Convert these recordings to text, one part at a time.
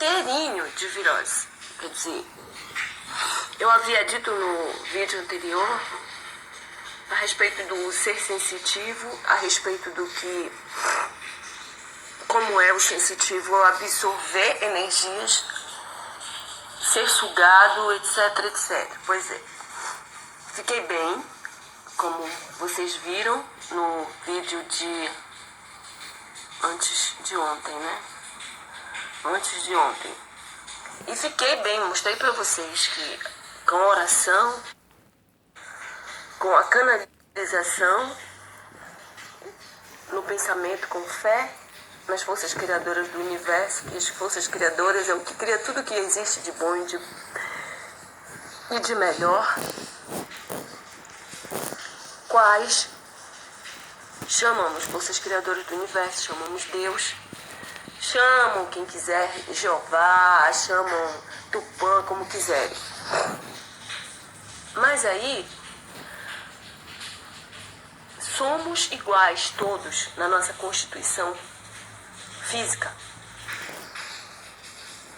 inteirinho de virose. Quer dizer, eu havia dito no vídeo anterior a respeito do ser sensitivo, a respeito do que, como é o sensitivo absorver energias, ser sugado, etc, etc. Pois é, fiquei bem, como vocês viram no vídeo de antes de ontem, né? Antes de ontem. E fiquei bem, mostrei para vocês que com a oração, com a canalização, no pensamento com fé, nas forças criadoras do universo, que as forças criadoras é o que cria tudo que existe de bom e de melhor, quais chamamos forças criadoras do universo, chamamos Deus, chamam quem quiser, Jeová, chamam Tupã, como quiserem. Mas aí, somos iguais todos na nossa constituição física.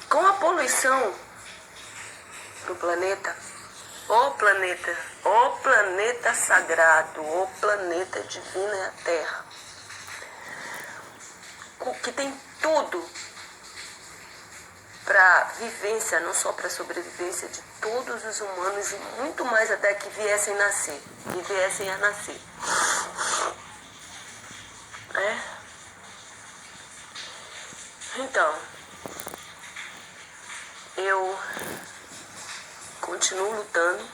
Com a poluição do planeta, o planeta sagrado, o planeta divino é a Terra, que tem tudo para vivência, não só para sobrevivência de todos os humanos e muito mais até que viessem a nascer. Então, eu continuo lutando.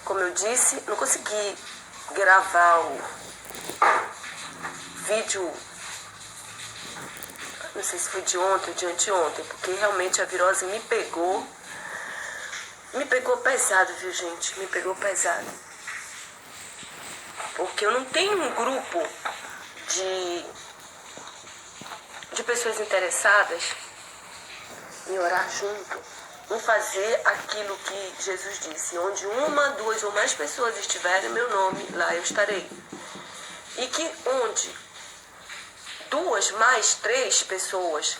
Como eu disse, não consegui gravar o vídeo, não sei se foi de ontem ou de anteontem, porque realmente a virose me pegou pesado, viu, gente? Me pegou pesado. Porque eu não tenho um grupo de pessoas interessadas em orar junto, em fazer aquilo que Jesus disse: onde uma, duas ou mais pessoas estiverem, meu nome, lá eu estarei. E que onde 2 mais 3 pessoas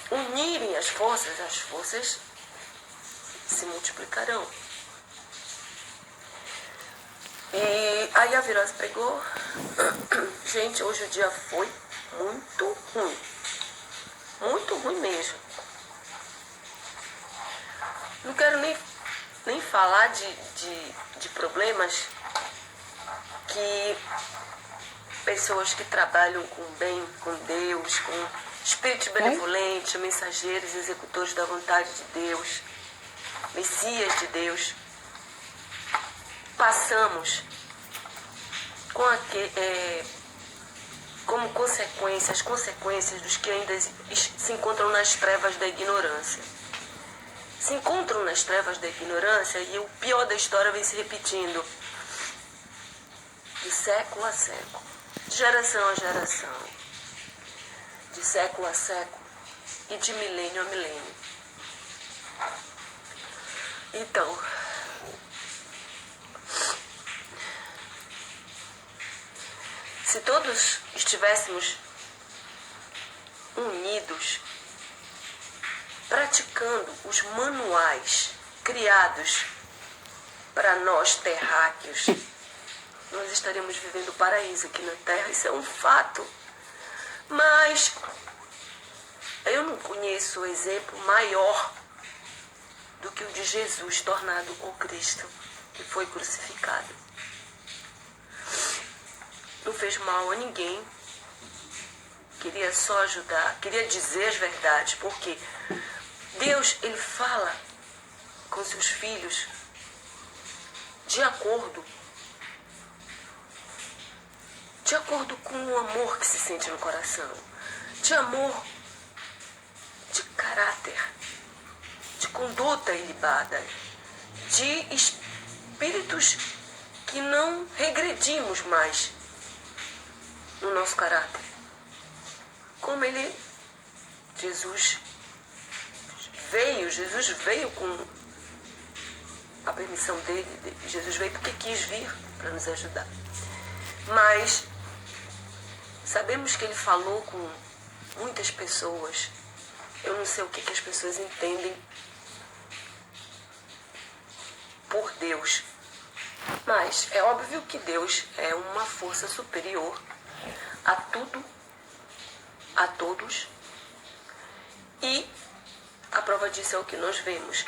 unirem as forças se multiplicarão. E aí a virose pegou. Gente, hoje o dia foi muito ruim. Muito ruim mesmo. Não quero nem falar de problemas que pessoas que trabalham com o bem, com Deus, com espíritos benevolentes, mensageiros, executores da vontade de Deus, Messias de Deus, passamos como consequência, as consequências dos que ainda se encontram nas trevas da ignorância. Se encontram nas trevas da ignorância e o pior da história vem se repetindo de século a século, de geração a geração, de século a século e de milênio a milênio. Então, se todos estivéssemos unidos, praticando os manuais criados para nós terráqueos, nós estaríamos vivendo o paraíso aqui na Terra. Isso é um fato. Mas eu não conheço exemplo maior do que o de Jesus tornado o Cristo, que foi crucificado. Não fez mal a ninguém, queria só ajudar, queria dizer as verdades, porque Deus, Ele fala com seus filhos de acordo com o amor que se sente no coração, de amor, de caráter, de conduta ilibada, de espíritos que não regredimos mais no nosso caráter. Como Jesus veio com a permissão dele, Jesus veio porque quis vir para nos ajudar. Mas sabemos que ele falou com muitas pessoas Eu não sei o que as pessoas entendem por Deus. Mas é óbvio que Deus é uma força superior a tudo, a todos. E a prova disso é o que nós vemos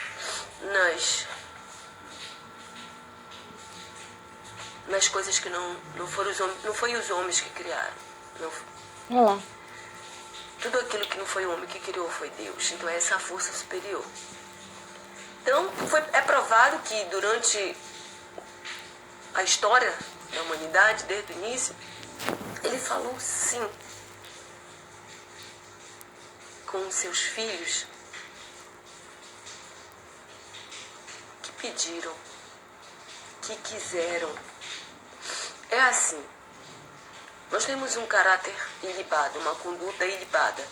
nas coisas que não foram não foi os homens que criaram. Olá. Tudo aquilo que não foi o homem que criou foi Deus. Então é essa força superior. Então é provado que durante a história da humanidade, desde o início, ele falou sim com os seus filhos que pediram, que quiseram. É assim. Nós temos um caráter ilibado, uma conduta ilibada.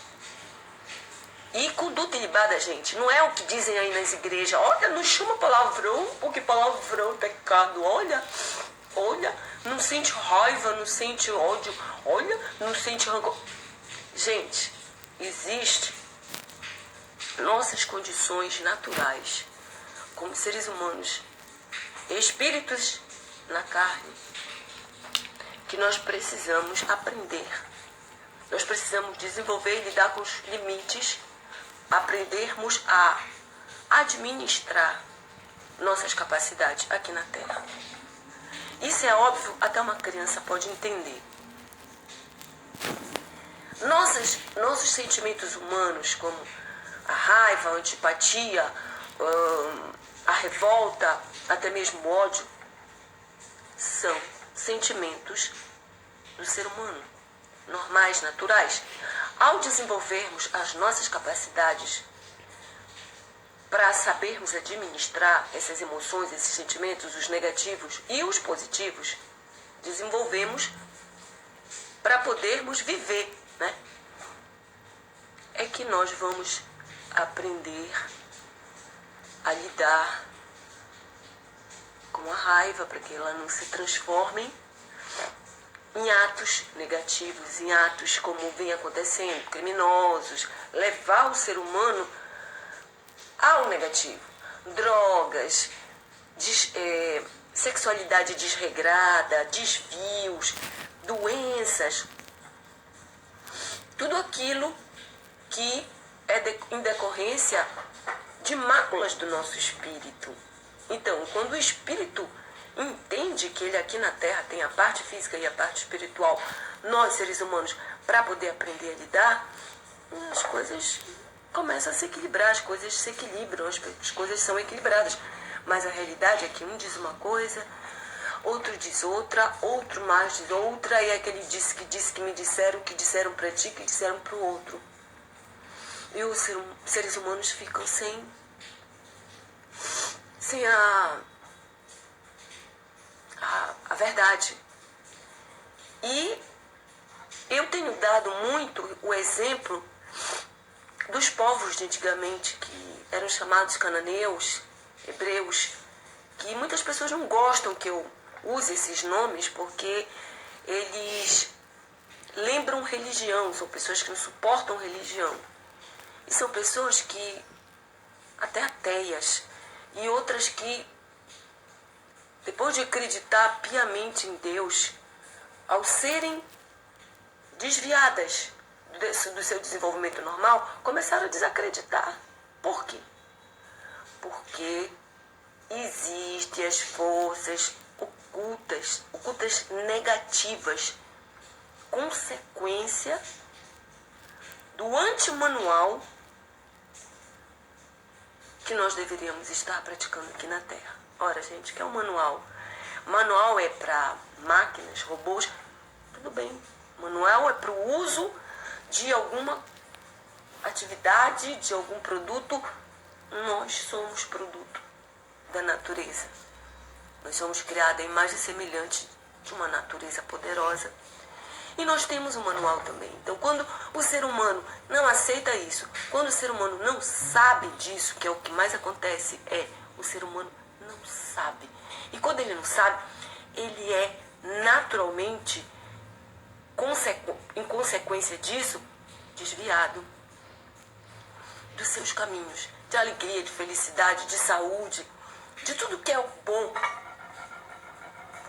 E conduta ilibada, gente, não é o que dizem aí nas igrejas. Olha, não chama palavrão, porque palavrão é pecado. Olha, não sente raiva, não sente ódio. Olha, não sente rancor. Gente, existe nossas condições naturais como seres humanos, espíritos na carne, que nós precisamos aprender. Nós precisamos desenvolver e lidar com os limites, aprendermos a administrar nossas capacidades aqui na Terra. Isso é óbvio, até uma criança pode entender. Nossos sentimentos humanos, como a raiva, a antipatia, a revolta, até mesmo o ódio, são sentimentos do ser humano, normais, naturais. Ao desenvolvermos as nossas capacidades para sabermos administrar essas emoções, esses sentimentos, os negativos e os positivos, desenvolvemos para podermos viver, né? É que nós vamos aprender a lidar com a raiva para que ela não se transforme em atos negativos, em atos como vem acontecendo, criminosos, levar o ser humano ao negativo. Drogas, sexualidade desregrada, desvios, doenças, tudo aquilo que é em decorrência de máculas do nosso espírito. Então, quando o espírito entende que ele aqui na Terra tem a parte física e a parte espiritual, nós seres humanos, para poder aprender a lidar, as coisas começam a se equilibrar, as coisas se equilibram, as coisas são equilibradas. Mas a realidade é que um diz uma coisa, outro diz outra, outro mais diz outra, e aquele disse que me disseram, que disseram para ti, que disseram para o outro. E os seres humanos ficam sem a verdade. E eu tenho dado muito o exemplo dos povos de antigamente, que eram chamados cananeus, hebreus, que muitas pessoas não gostam que eu use esses nomes porque eles lembram religião, são pessoas que não suportam religião. E são pessoas que, até ateias, e outras que, depois de acreditar piamente em Deus, ao serem desviadas do seu desenvolvimento normal, começaram a desacreditar. Por quê? Porque existem as forças ocultas negativas, consequência do antimanual que nós deveríamos estar praticando aqui na Terra. Ora, gente, o que é um manual? Manual é para máquinas, robôs, tudo bem. Manual é para o uso de alguma atividade, de algum produto. Nós somos produto da natureza. Nós somos criados à imagem semelhante de uma natureza poderosa. E nós temos um manual também. Então, quando o ser humano não aceita isso, quando o ser humano não sabe disso, que é o que mais acontece, o ser humano não sabe. E quando ele não sabe, ele é naturalmente, em consequência disso, desviado. dos seus caminhos, de alegria, de felicidade, de saúde, de tudo que é o bom,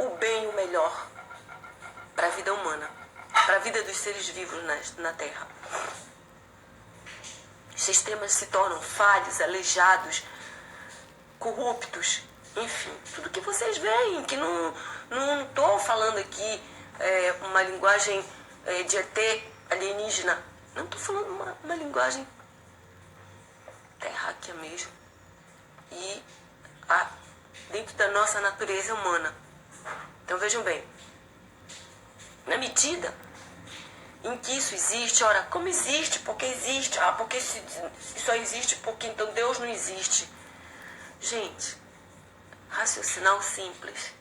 o bem e o melhor para a vida humana, para a vida dos seres vivos na Terra. Os sistemas se tornam falhos, aleijados, corruptos, enfim, tudo que vocês veem, que não estou falando aqui uma linguagem de ET alienígena, não estou falando uma linguagem terráquea mesmo, e dentro da nossa natureza humana. Então vejam bem, na medida em que isso existe, ora, como existe? Porque existe. Porque só existe porque então Deus não existe. Gente, raciocinal simples.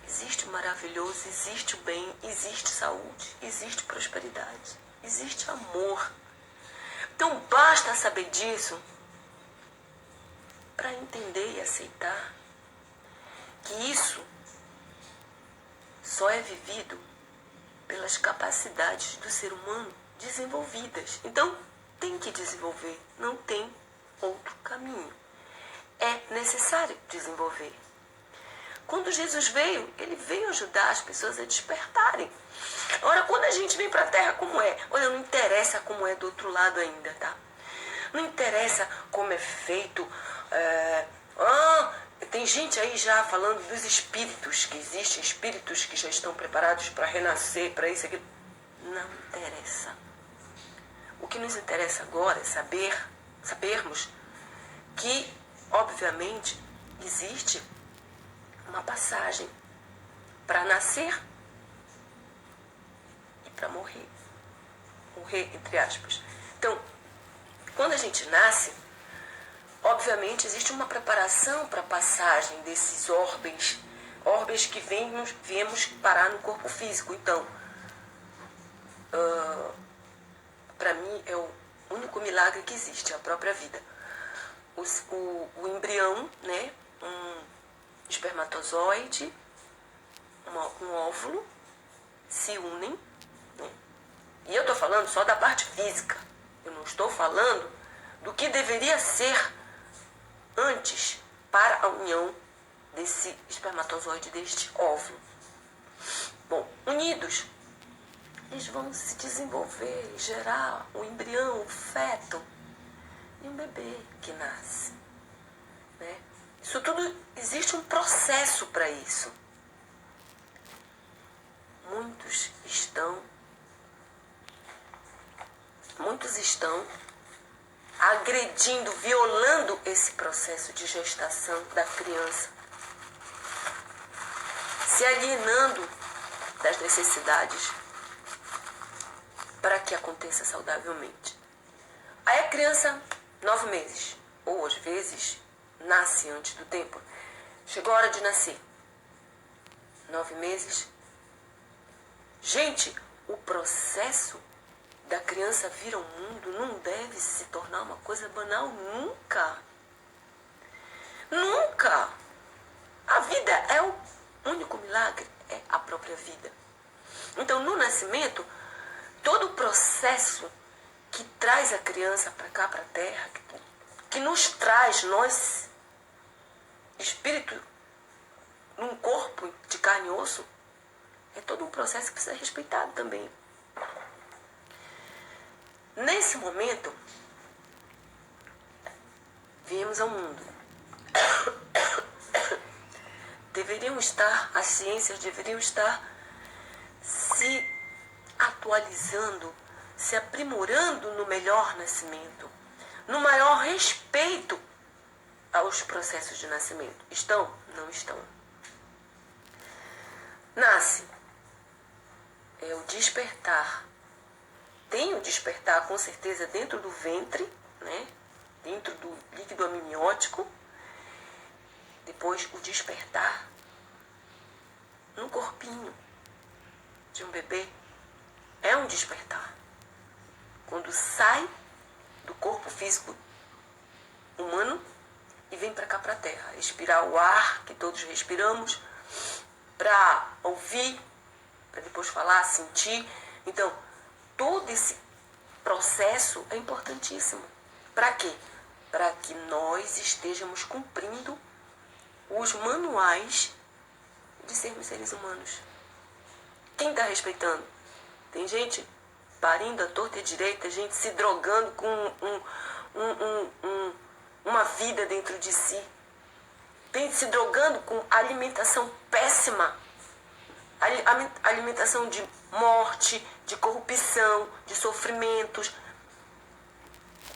Existe o maravilhoso, existe o bem, existe saúde, existe prosperidade, existe amor. Então basta saber disso para entender e aceitar que isso só é vivido pelas capacidades do ser humano desenvolvidas. Então, tem que desenvolver, não tem outro caminho. É necessário desenvolver. Quando Jesus veio, ele veio ajudar as pessoas a despertarem. Ora, quando a gente vem para a Terra, como é? Olha, não interessa como é do outro lado ainda, tá? Não interessa como é feito. Tem gente aí já falando dos espíritos, que existem espíritos que já estão preparados para renascer, para isso, aquilo. Não interessa. O que nos interessa agora é sabermos que, obviamente, existe uma passagem para nascer e para morrer. Morrer, entre aspas. Então, quando a gente nasce, obviamente existe uma preparação para a passagem desses orbes que viemos parar no corpo físico. Então, para mim é o único milagre que existe, a própria vida. O embrião, né, um espermatozoide, um óvulo, se unem, né? E eu estou falando só da parte física. Eu não estou falando do que deveria ser antes para a união desse espermatozoide, deste óvulo. Bom, unidos, eles vão se desenvolver, gerar o embrião, o feto e um bebê que nasce, né? Isso tudo, existe um processo para isso. Muitos estão agredindo, violando esse processo de gestação da criança, se alienando das necessidades para que aconteça saudavelmente. Aí a criança, 9 meses, ou às vezes nasce antes do tempo, chegou a hora de nascer, 9 meses. Gente, o processo da criança vir ao mundo não deve se tornar uma coisa banal, nunca. Nunca. A vida é o único milagre, é a própria vida. Então, no nascimento, todo o processo que traz a criança para cá, para a Terra, que nos traz, nós, espírito, num corpo de carne e osso, é todo um processo que precisa ser respeitado também. Nesse momento, viemos ao mundo. As ciências deveriam estar se atualizando, se aprimorando no melhor nascimento, no maior respeito aos processos de nascimento. Estão? Não estão. Nasce. É o despertar. Tem o despertar, com certeza, dentro do ventre, né? Dentro do líquido amniótico. Depois, o despertar no corpinho de um bebê. É um despertar. Quando sai do corpo físico humano e vem para cá, para a Terra. Respirar o ar que todos respiramos, para ouvir, para depois falar, sentir. Então, todo esse processo é importantíssimo. Para quê? Para que nós estejamos cumprindo os manuais de sermos seres humanos. Quem está respeitando? Tem gente parindo à torta e à direita, gente se drogando com uma vida dentro de si. Tem se drogando com alimentação péssima. Alimentação de morte, de corrupção, de sofrimentos.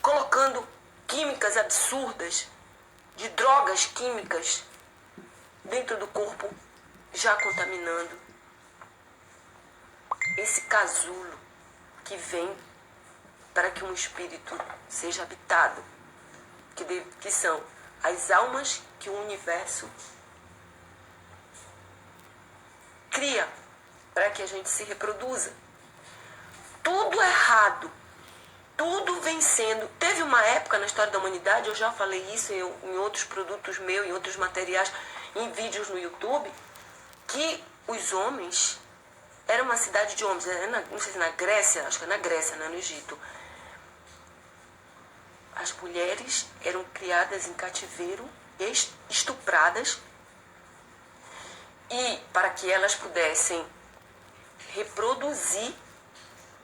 Colocando químicas absurdas, de drogas químicas dentro do corpo, já contaminando. Esse casulo que vem para que um espírito seja habitado, que são as almas que o universo cria para que a gente se reproduza. Tudo errado, tudo vem sendo. Teve uma época na história da humanidade, eu já falei isso em outros produtos meus, em outros materiais, em vídeos no YouTube, que os homens, era uma cidade de homens, não sei se na Grécia, acho que é na Grécia, não é no Egito. As mulheres eram criadas em cativeiro, estupradas, e para que elas pudessem reproduzir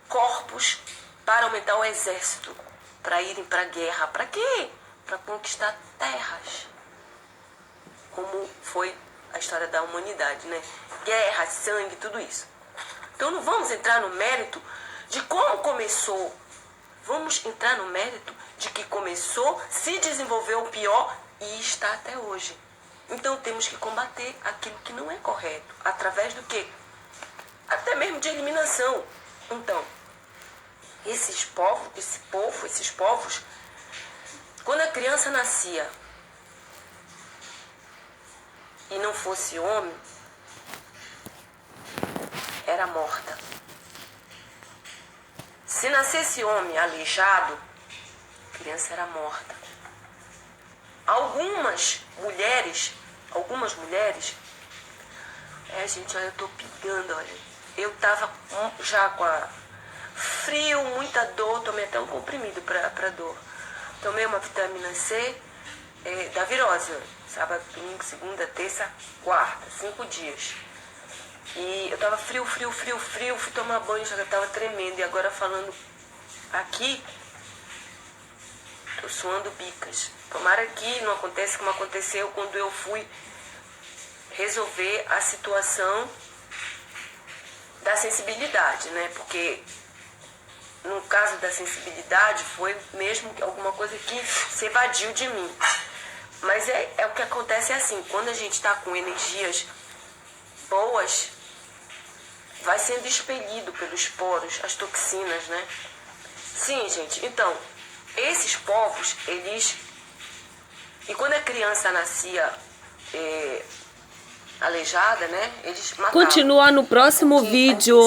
corpos para aumentar o exército, para irem para a guerra. Para quê? Para conquistar terras. Como foi a história da humanidade, né? Guerra, sangue, tudo isso. Então não vamos entrar no mérito de como começou. Vamos entrar no mérito de que começou, se desenvolveu o pior e está até hoje. Então temos que combater aquilo que não é correto. Através do quê? Até mesmo de eliminação. Então, esses povos, quando a criança nascia e não fosse homem, era morta. Se nascesse homem aleijado, a criança era morta. Algumas mulheres, gente, olha, eu tô pingando, olha. Eu tava já com frio, muita dor, tomei até um comprimido pra dor. Tomei uma vitamina C da virose, sábado, domingo, segunda, terça, quarta, 5 dias. E eu tava frio, fui tomar banho, já tava tremendo. E agora falando aqui, tô suando bicas. Tomara que não aconteça como aconteceu quando eu fui resolver a situação da sensibilidade, né? Porque no caso da sensibilidade foi mesmo alguma coisa que se evadiu de mim. Mas é o que acontece assim, quando a gente está com energias boas, vai sendo expelido pelos poros, as toxinas, né? Sim, gente, então, esses povos, eles... E quando a criança nascia aleijada, né? Eles matavam. Continua no próximo vídeo.